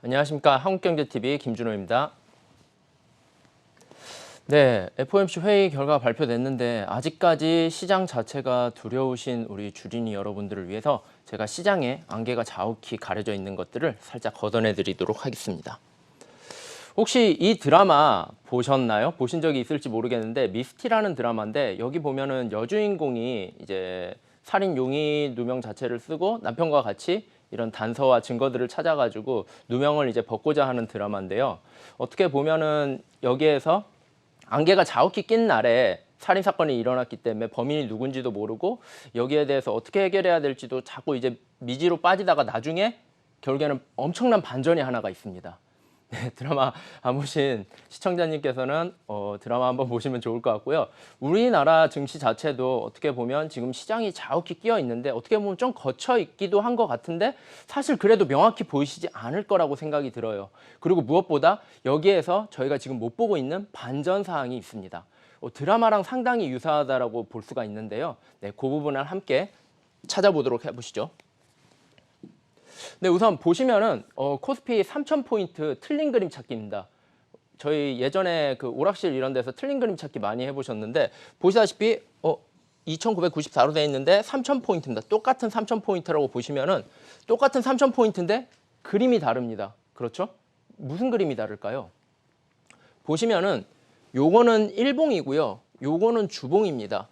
안녕하십니까. 한국경제TV 김준호입니다. 네, FOMC 회의 결과 발표됐는데 아직까지 시장 자체가 두려우신 우리 주린이 여러분들을 위해서 제가 시장에 안개가 자욱히 가려져 있는 것들을 살짝 걷어내 드리도록 하겠습니다. 혹시 이 드라마 보셨나요? 보신 적이 있을지 모르겠는데 미스티라는 드라마인데 여기 보면은 여주인공이 이제 살인 용의 누명 자체를 쓰고 남편과 같이 이런 단서와 증거들을 찾아가지고 누명을 이제 벗고자 하는 드라마인데요. 어떻게 보면은 여기에서 안개가 자욱히 낀 날에 살인 사건이 일어났기 때문에 범인이 누군지도 모르고 여기에 대해서 어떻게 해결해야 될지도 자꾸 이제 미지로 빠지다가 나중에 결국에는 엄청난 반전이 하나가 있습니다. 네, 드라마 안 보신 시청자님께서는 드라마 한번 보시면 좋을 것 같고요. 우리나라 증시 자체도 어떻게 보면 지금 시장이 자욱히 끼어 있는데 어떻게 보면 좀 거쳐 있기도 한 것 같은데 사실 그래도 명확히 보이시지 않을 거라고 생각이 들어요. 그리고 무엇보다 여기에서 저희가 지금 못 보고 있는 반전 사항이 있습니다. 드라마랑 상당히 유사하다라고 볼 수가 있는데요. 네, 그 부분을 함께 찾아보도록 해보시죠. 네, 우선 보시면은 코스피 3,000포인트 틀린 그림 찾기입니다. 저희 예전에 그 오락실 이런 데서 틀린 그림 찾기 많이 해보셨는데 보시다시피 2,994로 되어 있는데 3,000포인트입니다. 똑같은 3,000포인트라고 보시면은 똑같은 3,000포인트인데 그림이 다릅니다. 그렇죠? 무슨 그림이 다를까요? 보시면은 요거는 일봉이고요. 요거는 주봉입니다.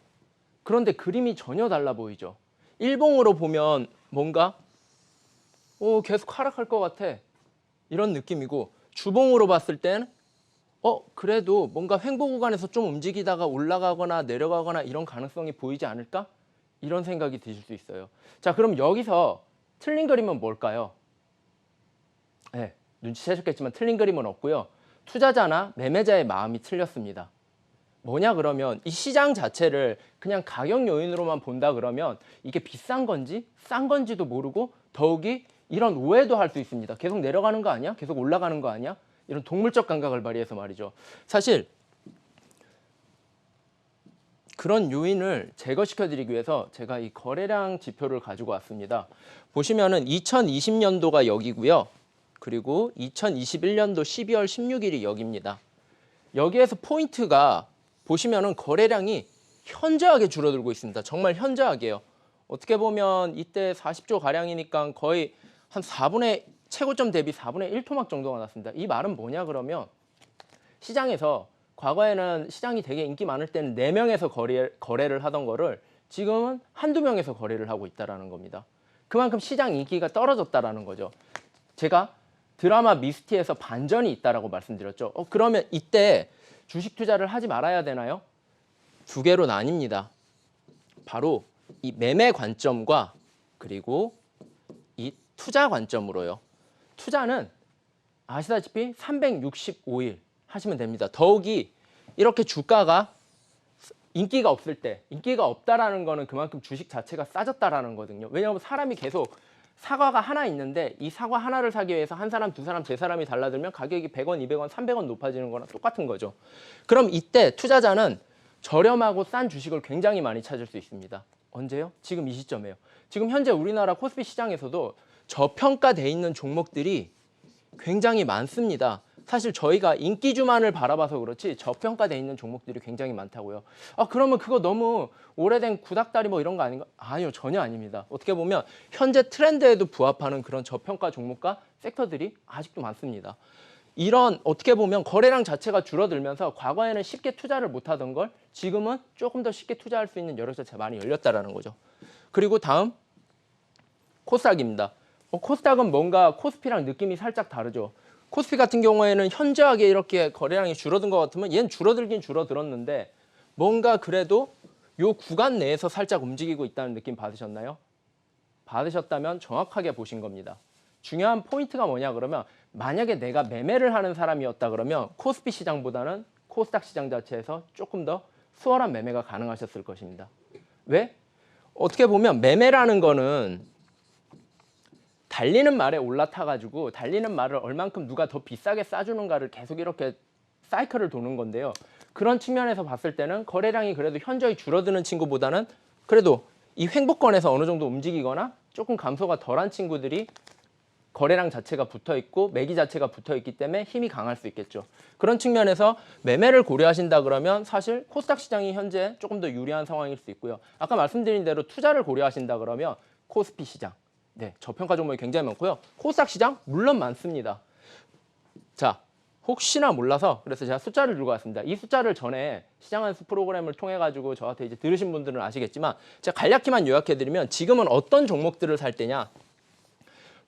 그런데 그림이 전혀 달라 보이죠? 일봉으로 보면 뭔가 계속 하락할 것 같아. 이런 느낌이고 주봉으로 봤을 땐 그래도 뭔가 횡보 구간에서 좀 움직이다가 올라가거나 내려가거나 이런 가능성이 보이지 않을까? 이런 생각이 드실 수 있어요. 자, 그럼 여기서 틀린 그림은 뭘까요? 네, 눈치채셨겠지만 틀린 그림은 없고요. 투자자나 매매자의 마음이 틀렸습니다. 뭐냐 그러면 이 시장 자체를 그냥 가격 요인으로만 본다 그러면 이게 비싼 건지 싼 건지도 모르고 더욱이 이런 오해도 할 수 있습니다. 계속 내려가는 거 아니야? 계속 올라가는 거 아니야? 이런 동물적 감각을 발휘해서 말이죠. 사실 그런 요인을 제거시켜드리기 위해서 제가 이 거래량 지표를 가지고 왔습니다. 보시면은 2020년도가 여기고요. 그리고 2021년도 12월 16일이 여기입니다. 여기에서 포인트가 보시면은 거래량이 현저하게 줄어들고 있습니다. 정말 현저하게요. 어떻게 보면 이때 40조 가량이니까 거의 한 4분의 최고점 대비 4분의 1 토막 정도가 났습니다. 이 말은 뭐냐 그러면 시장에서 과거에는 시장이 되게 인기 많을 때는 4명에서 거래를 하던 거를 지금은 한두 명에서 거래를 하고 있다는 겁니다. 그만큼 시장 인기가 떨어졌다는 거죠. 제가 드라마 미스티에서 반전이 있다라고 말씀드렸죠. 그러면 이때 주식 투자를 하지 말아야 되나요? 두 개로 나뉩니다. 바로 이 매매 관점과 그리고 이 투자 관점으로요. 투자는 아시다시피 365일 하시면 됩니다. 더욱이 이렇게 주가가 인기가 없을 때, 인기가 없다라는 거는 그만큼 주식 자체가 싸졌다라는 거거든요. 왜냐하면 사람이 계속 사과가 하나 있는데 이 사과 하나를 사기 위해서 한 사람, 두 사람, 세 사람이 달라들면 가격이 100원, 200원, 300원 높아지는 거랑 똑같은 거죠. 그럼 이때 투자자는 저렴하고 싼 주식을 굉장히 많이 찾을 수 있습니다. 언제요? 지금 이 시점에요. 지금 현재 우리나라 코스피 시장에서도 저평가돼 있는 종목들이 굉장히 많습니다. 사실 저희가 인기주만을 바라봐서 그렇지 저평가돼 있는 종목들이 굉장히 많다고요. 그러면 그거 너무 오래된 구닥다리 뭐 이런 거 아닌가? 아니요, 전혀 아닙니다. 어떻게 보면 현재 트렌드에도 부합하는 그런 저평가 종목과 섹터들이 아직도 많습니다. 이런 어떻게 보면 거래량 자체가 줄어들면서 과거에는 쉽게 투자를 못하던 걸 지금은 조금 더 쉽게 투자할 수 있는 여력 자체가 많이 열렸다라는 거죠. 그리고 다음 코스닥입니다. 코스닥은 뭔가 코스피랑 느낌이 살짝 다르죠. 코스피 같은 경우에는 현저하게 이렇게 거래량이 줄어든 것 같으면 얘는 줄어들긴 줄어들었는데 뭔가 그래도 요 구간 내에서 살짝 움직이고 있다는 느낌 받으셨나요? 받으셨다면 정확하게 보신 겁니다. 중요한 포인트가 뭐냐 그러면 만약에 내가 매매를 하는 사람이었다 그러면 코스피 시장보다는 코스닥 시장 자체에서 조금 더 수월한 매매가 가능하셨을 것입니다. 왜? 어떻게 보면 매매라는 거는 달리는 말에 올라타가지고 달리는 말을 얼만큼 누가 더 비싸게 싸주는가를 계속 이렇게 사이클을 도는 건데요. 그런 측면에서 봤을 때는 거래량이 그래도 현저히 줄어드는 친구보다는 그래도 이 횡보권에서 어느 정도 움직이거나 조금 감소가 덜한 친구들이 거래량 자체가 붙어있고 매기 자체가 붙어있기 때문에 힘이 강할 수 있겠죠. 그런 측면에서 매매를 고려하신다 그러면 사실 코스닥 시장이 현재 조금 더 유리한 상황일 수 있고요. 아까 말씀드린 대로 투자를 고려하신다 그러면 코스피 시장, 네, 저평가 종목이 굉장히 많고요. 코스닥 시장 물론 많습니다. 자, 혹시나 몰라서 그래서 제가 숫자를 들고 왔습니다. 이 숫자를 전에 시장한수 프로그램을 통해 가지고 저한테 이제 들으신 분들은 아시겠지만 제가 간략히만 요약해드리면 지금은 어떤 종목들을 살 때냐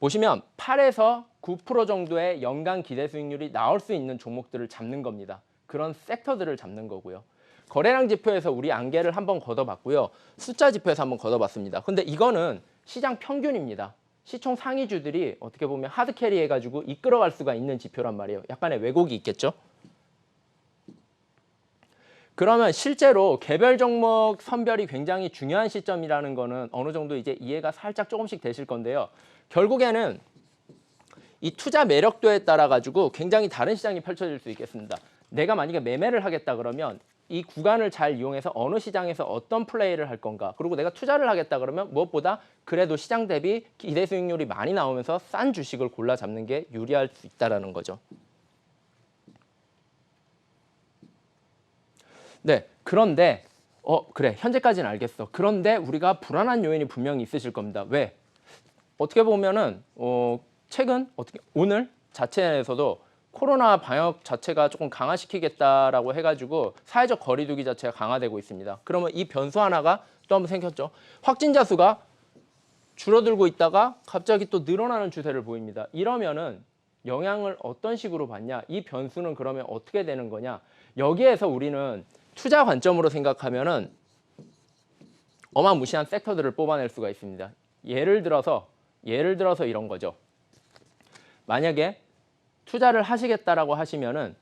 보시면 8에서 9% 정도의 연간 기대 수익률이 나올 수 있는 종목들을 잡는 겁니다. 그런 섹터들을 잡는 거고요. 거래량 지표에서 우리 안개를 한번 걷어봤고요. 숫자 지표에서 한번 걷어봤습니다. 근데 이거는 시장 평균입니다. 시총 상위주들이 어떻게 보면 하드캐리 해가지고 이끌어갈 수가 있는 지표란 말이에요. 약간의 왜곡이 있겠죠. 그러면 실제로 개별 종목 선별이 굉장히 중요한 시점이라는 거는 어느 정도 이제 이해가 살짝 조금씩 되실 건데요. 결국에는 이 투자 매력도에 따라 가지고 굉장히 다른 시장이 펼쳐질 수 있겠습니다. 내가 만약에 매매를 하겠다 그러면 이 구간을 잘 이용해서 어느 시장에서 어떤 플레이를 할 건가, 그리고 내가 투자를 하겠다 그러면 무엇보다 그래도 시장 대비 기대 수익률이 많이 나오면서 싼 주식을 골라 잡는 게 유리할 수 있다는 거죠. 네, 그런데 그래, 현재까지는 알겠어. 그런데 우리가 불안한 요인이 분명히 있으실 겁니다. 왜? 어떻게 보면은 최근 오늘 자체에서도 코로나 방역 자체가 조금 강화시키겠다라고 해가지고 사회적 거리두기 자체가 강화되고 있습니다. 그러면 이 변수 하나가 또 한번 생겼죠. 확진자 수가 줄어들고 있다가 갑자기 또 늘어나는 추세를 보입니다. 이러면은 영향을 어떤 식으로 받냐? 이 변수는 그러면 어떻게 되는 거냐? 여기에서 우리는 투자 관점으로 생각하면은 어마무시한 섹터들을 뽑아낼 수가 있습니다. 예를 들어서 이런 거죠. 만약에 투자를 하시겠다라고 하시면은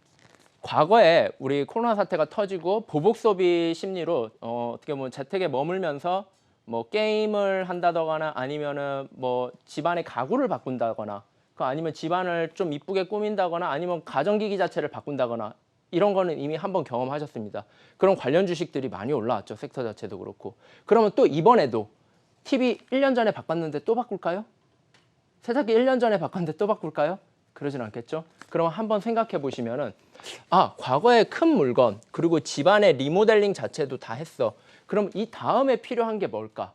과거에 우리 코로나 사태가 터지고 보복 소비 심리로 어떻게 보면 재택에 머물면서 뭐 게임을 한다거나 아니면은 뭐 집안의 가구를 바꾼다거나 아니면 집안을 좀 이쁘게 꾸민다거나 아니면 가전기기 자체를 바꾼다거나 이런 거는 이미 한번 경험하셨습니다. 그런 관련 주식들이 많이 올라왔죠. 섹터 자체도 그렇고. 그러면 또 이번에도 TV 1년 전에 바꿨는데 또 바꿀까요? 세탁기 1년 전에 바꿨는데 또 바꿀까요? 그러진 않겠죠. 그럼 한번 생각해 보시면은 과거에 큰 물건 그리고 집안의 리모델링 자체도 다 했어. 그럼 이 다음에 필요한 게 뭘까?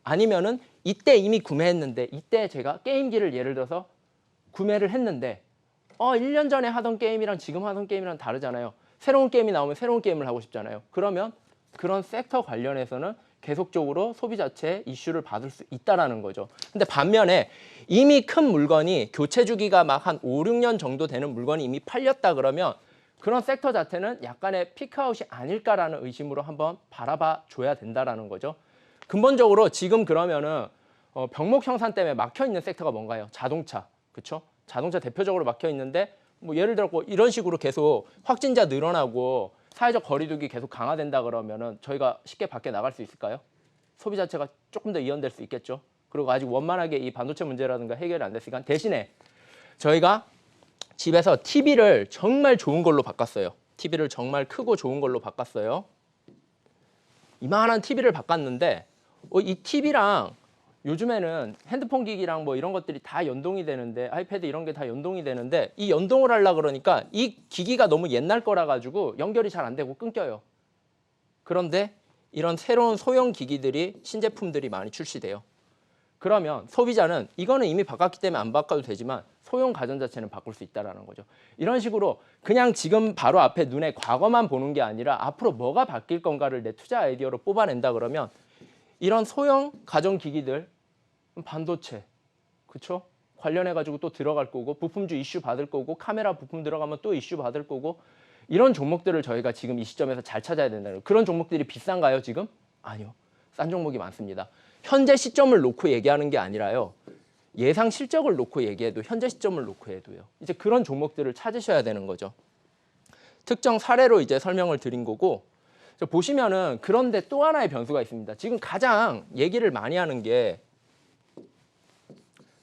아니면은 이때 이미 구매했는데 이때 제가 게임기를 예를 들어서 구매를 했는데 1년 전에 하던 게임이랑 지금 하던 게임이랑 다르잖아요. 새로운 게임이 나오면 새로운 게임을 하고 싶잖아요. 그러면 그런 섹터 관련해서는 계속적으로 소비 자체의 이슈를 받을 수 있다라는 거죠. 근데 반면에 이미 큰 물건이 교체 주기가 막 한 5, 6년 정도 되는 물건이 이미 팔렸다 그러면 그런 섹터 자체는 약간의 피크아웃이 아닐까라는 의심으로 한번 바라봐 줘야 된다라는 거죠. 근본적으로 지금 그러면은 병목 형산 때문에 막혀 있는 섹터가 뭔가요? 자동차, 그렇죠? 자동차 대표적으로 막혀 있는데 뭐 예를 들어 이런 식으로 계속 확진자 늘어나고 사회적 거리두기 계속 강화된다 그러면은 저희가 쉽게 밖에 나갈 수 있을까요? 소비 자체가 조금 더 이연될 수 있겠죠. 그리고 아직 원만하게 이 반도체 문제라든가 해결이 안 됐으니까 대신에 저희가 집에서 TV를 정말 좋은 걸로 바꿨어요. TV를 정말 크고 좋은 걸로 바꿨어요. 이만한 TV를 바꿨는데 이 TV랑 요즘에는 핸드폰 기기랑 뭐 이런 것들이 다 연동이 되는데 아이패드 이런 게 다 연동이 되는데 이 연동을 하려고 그러니까 이 기기가 너무 옛날 거라 가지고 연결이 잘 안 되고 끊겨요. 그런데 이런 새로운 소형 기기들이 신제품들이 많이 출시돼요. 그러면 소비자는 이거는 이미 바꿨기 때문에 안 바꿔도 되지만 소형 가전 자체는 바꿀 수 있다는 거죠. 이런 식으로 그냥 지금 바로 앞에 눈에 과거만 보는 게 아니라 앞으로 뭐가 바뀔 건가를 내 투자 아이디어로 뽑아낸다 그러면 이런 소형 가전 기기들, 반도체, 그렇죠? 관련해가지고 또 들어갈 거고 부품주 이슈 받을 거고 카메라 부품 들어가면 또 이슈 받을 거고 이런 종목들을 저희가 지금 이 시점에서 잘 찾아야 된다는 거예요. 그런 종목들이 비싼가요 지금? 아니요. 싼 종목이 많습니다. 현재 시점을 놓고 얘기하는 게 아니라요. 예상 실적을 놓고 얘기해도 현재 시점을 놓고 해도요. 이제 그런 종목들을 찾으셔야 되는 거죠. 특정 사례로 이제 설명을 드린 거고 보시면은 그런데 또 하나의 변수가 있습니다. 지금 가장 얘기를 많이 하는 게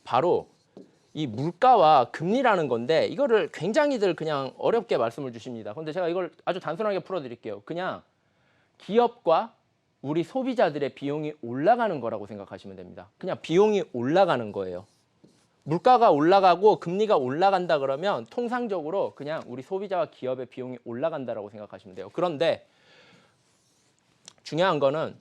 바로 이 물가와 금리라는 건데 이거를 굉장히들 그냥 어렵게 말씀을 주십니다. 근데 제가 이걸 아주 단순하게 풀어드릴게요. 그냥 기업과 우리 소비자들의 비용이 올라가는 거라고 생각하시면 됩니다. 그냥 비용이 올라가는 거예요. 물가가 올라가고 금리가 올라간다 그러면 통상적으로 그냥 우리 소비자와 기업의 비용이 올라간다라고 생각하시면 돼요. 그런데 중요한 거는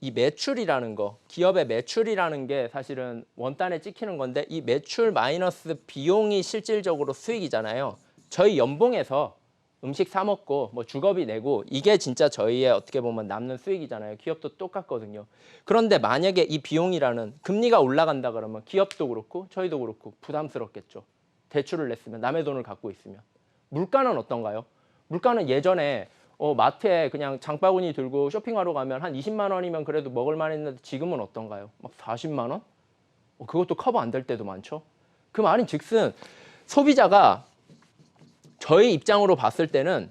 이 매출이라는 거, 기업의 매출이라는 게 사실은 원단에 찍히는 건데 이 매출 마이너스 비용이 실질적으로 수익이잖아요. 저희 연봉에서 음식 사 먹고 뭐 주거비 내고 이게 진짜 저희의 어떻게 보면 남는 수익이잖아요. 기업도 똑같거든요. 그런데 만약에 이 비용이라는 금리가 올라간다 그러면 기업도 그렇고 저희도 그렇고 부담스럽겠죠. 대출을 냈으면 남의 돈을 갖고 있으면. 물가는 어떤가요? 물가는 예전에 마트에 그냥 장바구니 들고 쇼핑하러 가면 한 20만 원이면 그래도 먹을 만했는데 지금은 어떤가요? 막 40만 원? 그것도 커버 안 될 때도 많죠. 그 말인 즉슨 소비자가 저희 입장으로 봤을 때는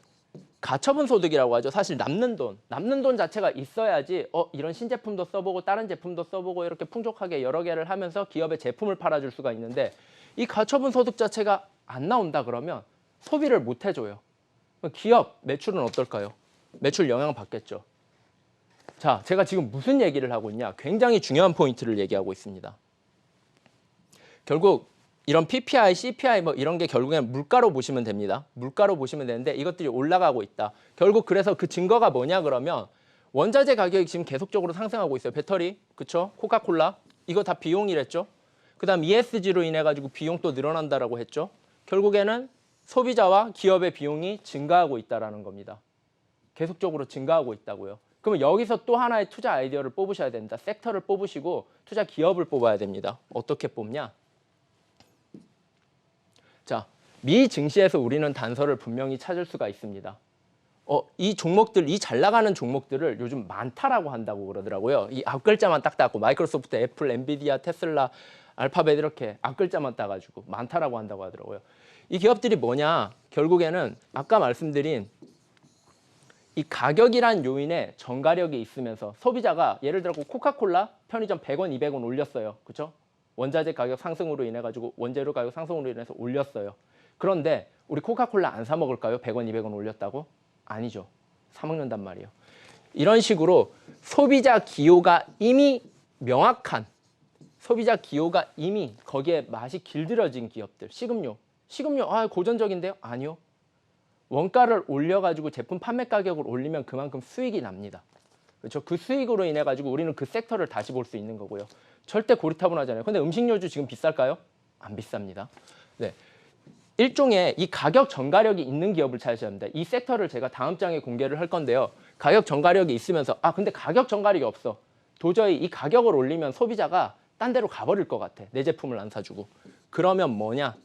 가처분 소득이라고 하죠. 사실 남는 돈 자체가 있어야지 이런 신제품도 써보고 다른 제품도 써보고 이렇게 풍족하게 여러 개를 하면서 기업에 제품을 팔아줄 수가 있는데 이 가처분 소득 자체가 안 나온다 그러면 소비를 못 해줘요. 기업 매출은 어떨까요? 매출 영향 받겠죠. 자, 제가 지금 무슨 얘기를 하고 있냐? 굉장히 중요한 포인트를 얘기하고 있습니다. 결국 이런 PPI, CPI 뭐 이런 게 결국엔 물가로 보시면 됩니다. 물가로 보시면 되는데 이것들이 올라가고 있다. 결국 그래서 그 증거가 뭐냐 그러면 원자재 가격이 지금 계속적으로 상승하고 있어요. 배터리, 그쵸? 코카콜라 이거 다 비용이랬죠. 그다음 ESG로 인해 가지고 비용 또 늘어난다라고 했죠. 결국에는 소비자와 기업의 비용이 증가하고 있다라는 겁니다. 계속적으로 증가하고 있다고요. 그러면 여기서 또 하나의 투자 아이디어를 뽑으셔야 됩니다. 섹터를 뽑으시고 투자 기업을 뽑아야 됩니다. 어떻게 뽑냐? 자, 미 증시에서 우리는 단서를 분명히 찾을 수가 있습니다. 이 종목들, 이 잘 나가는 종목들을 요즘 많다라고 한다고 그러더라고요. 이 앞글자만 딱 따고 마이크로소프트, 애플, 엔비디아, 테슬라, 알파벳 이렇게 앞글자만 따가지고 많다라고 한다고 하더라고요. 이 기업들이 뭐냐? 결국에는 아까 말씀드린 이 가격이란 요인에 전가력이 있으면서 소비자가 예를 들어 코카콜라 편의점 100원, 200원 올렸어요. 그렇죠? 원자재 가격 상승으로 인해 가지고 원재료 가격 상승으로 인해서 올렸어요. 그런데 우리 코카콜라 안 사 먹을까요? 100원, 200원 올렸다고? 아니죠. 사 먹는단 말이에요. 이런 식으로 소비자 기호가 이미 명확한 소비자 기호가 이미 거기에 맛이 길들여진 기업들. 식음료 고전적인데요? 아니요. 원가를 올려가지고 제품 판매 가격을 올리면 그만큼 수익이 납니다. 그렇죠? 그 수익으로 인해 가지고 우리는 그 섹터를 다시 볼 수 있는 거고요. 절대 고리타분하잖아요. 근데 음식료주 지금 비쌀까요? 안 비쌉니다. 네. 일종의 이 가격 전가력이 있는 기업을 찾으셔야 합니다. 이 섹터를 제가 다음 장에 공개를 할 건데요. 가격 전가력이 있으면서 근데 가격 전가력이 없어. 도저히 이 가격을 올리면 소비자가 딴 데로 가버릴 것 같아. 내 제품을 안 사주고. 그러면 뭐냐?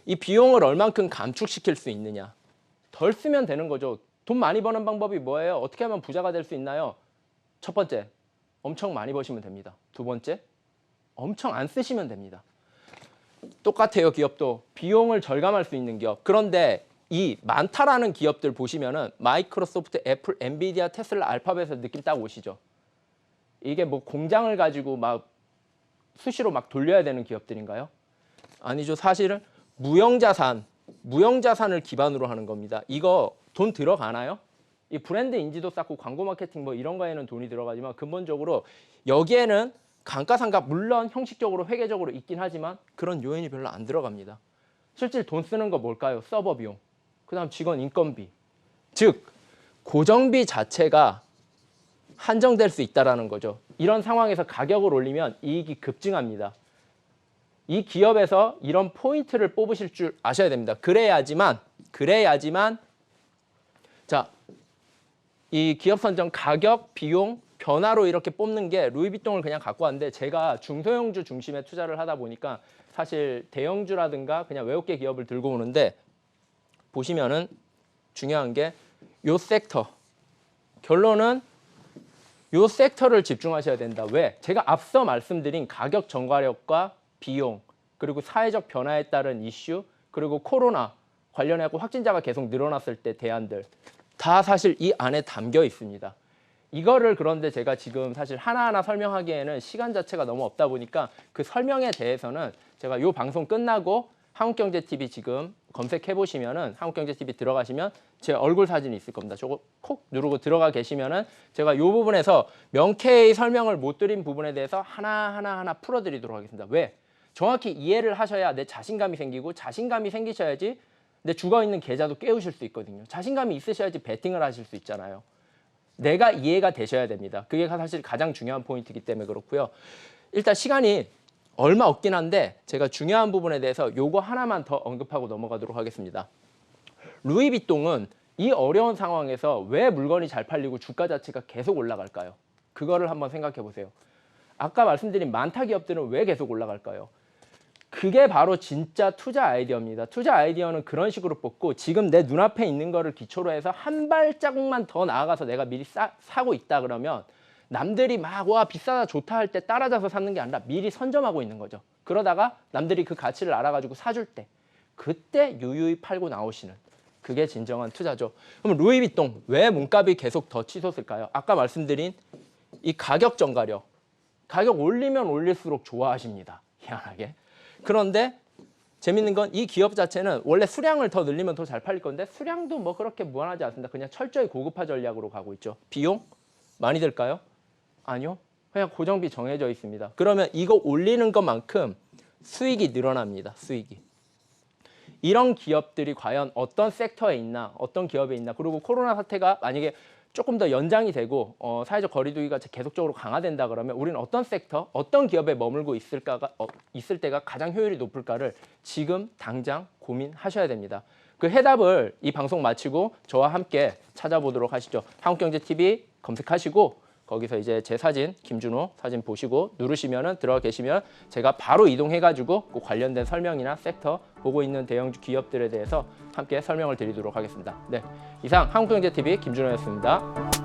이 비용을 얼만큼 감축시킬 수 있느냐. 덜 쓰면 되는 거죠. 돈 많이 버는 방법이 뭐예요? 어떻게 하면 부자가 될 수 있나요? 첫 번째, 엄청 많이 버시면 됩니다. 두 번째, 엄청 안 쓰시면 됩니다. 똑같아요. 기업도 비용을 절감할 수 있는 기업. 그런데 이 많다라는 기업들 보시면은 마이크로소프트, 애플, 엔비디아, 테슬라, 알파벳에서 느낌 딱 오시죠. 이게 뭐 공장을 가지고 막 수시로 막 돌려야 되는 기업들인가요? 아니죠. 사실은 무형자산을 기반으로 하는 겁니다. 이거 돈 들어가나요? 이 브랜드 인지도 쌓고 광고 마케팅 뭐 이런 거에는 돈이 들어가지만 근본적으로 여기에는 감가상각 물론 형식적으로 회계적으로 있긴 하지만 그런 요인이 별로 안 들어갑니다. 실질 돈 쓰는 거 뭘까요? 서버 비용, 그다음 직원 인건비. 즉 고정비 자체가 한정될 수 있다라는 거죠. 이런 상황에서 가격을 올리면 이익이 급증합니다. 이 기업에서 이런 포인트를 뽑으실 줄 아셔야 됩니다. 그래야지만 자, 이 기업 선정 가격, 비용, 변화로 이렇게 뽑는 게 루이비통을 그냥 갖고 왔는데 제가 중소형주 중심의 투자를 하다 보니까 사실 대형주라든가 그냥 외국계 기업을 들고 오는데 보시면은 중요한 게 요 섹터. 결론은 요 섹터를 집중하셔야 된다. 왜? 제가 앞서 말씀드린 가격 전가력과 비용, 그리고 사회적 변화에 따른 이슈, 그리고 코로나 관련해서 확진자가 계속 늘어났을 때 대안들 다 사실 이 안에 담겨 있습니다. 이거를 그런데 제가 지금 사실 하나하나 설명하기에는 시간 자체가 너무 없다 보니까 그 설명에 대해서는 제가 요 방송 끝나고 한국경제TV 지금 검색해 보시면은 한국경제TV 들어가시면 제 얼굴 사진이 있을 겁니다. 저거 콕 누르고 들어가 계시면은 제가 요 부분에서 명쾌히 설명을 못 드린 부분에 대해서 하나하나 풀어드리도록 하겠습니다. 왜? 정확히 이해를 하셔야 내 자신감이 생기고 자신감이 생기셔야지 내 죽어있는 계좌도 깨우실 수 있거든요. 자신감이 있으셔야지 베팅을 하실 수 있잖아요. 내가 이해가 되셔야 됩니다. 그게 사실 가장 중요한 포인트이기 때문에 그렇고요. 일단 시간이 얼마 없긴 한데 제가 중요한 부분에 대해서 요거 하나만 더 언급하고 넘어가도록 하겠습니다. 루이비통은 이 어려운 상황에서 왜 물건이 잘 팔리고 주가 자체가 계속 올라갈까요? 그거를 한번 생각해 보세요. 아까 말씀드린 많다 기업들은 왜 계속 올라갈까요? 그게 바로 진짜 투자 아이디어입니다. 투자 아이디어는 그런 식으로 뽑고 지금 내 눈앞에 있는 거를 기초로 해서 한 발자국만 더 나아가서 내가 미리 사고 있다 그러면 남들이 막 와 비싸다 좋다 할 때 따라잡아서 사는 게 아니라 미리 선점하고 있는 거죠. 그러다가 남들이 그 가치를 알아가지고 사줄 때 그때 유유히 팔고 나오시는 그게 진정한 투자죠. 그럼 루이비통 왜 몸값이 계속 더 치솟을까요? 아까 말씀드린 이 가격 전가력. 가격 올리면 올릴수록 좋아하십니다. 희한하게. 그런데 재밌는 건 이 기업 자체는 원래 수량을 더 늘리면 더 잘 팔릴 건데 수량도 뭐 그렇게 무한하지 않습니다. 그냥 철저히 고급화 전략으로 가고 있죠. 비용 많이 들까요? 아니요. 그냥 고정비 정해져 있습니다. 그러면 이거 올리는 것만큼 수익이 늘어납니다. 수익이. 이런 기업들이 과연 어떤 섹터에 있나, 어떤 기업에 있나, 그리고 코로나 사태가 만약에 조금 더 연장이 되고 사회적 거리두기가 계속적으로 강화된다 그러면 우리는 어떤 섹터, 어떤 기업에 머물고 있을 때가 가장 효율이 높을까를 지금 당장 고민하셔야 됩니다. 그 해답을 이 방송 마치고 저와 함께 찾아보도록 하시죠. 한국경제TV 검색하시고 거기서 이제 제 사진, 김준호 사진 보시고 누르시면은 들어가 계시면 제가 바로 이동해가지고 그 관련된 설명이나 섹터 보고 있는 대형 기업들에 대해서 함께 설명을 드리도록 하겠습니다. 네, 이상 한국경제TV 김준호였습니다.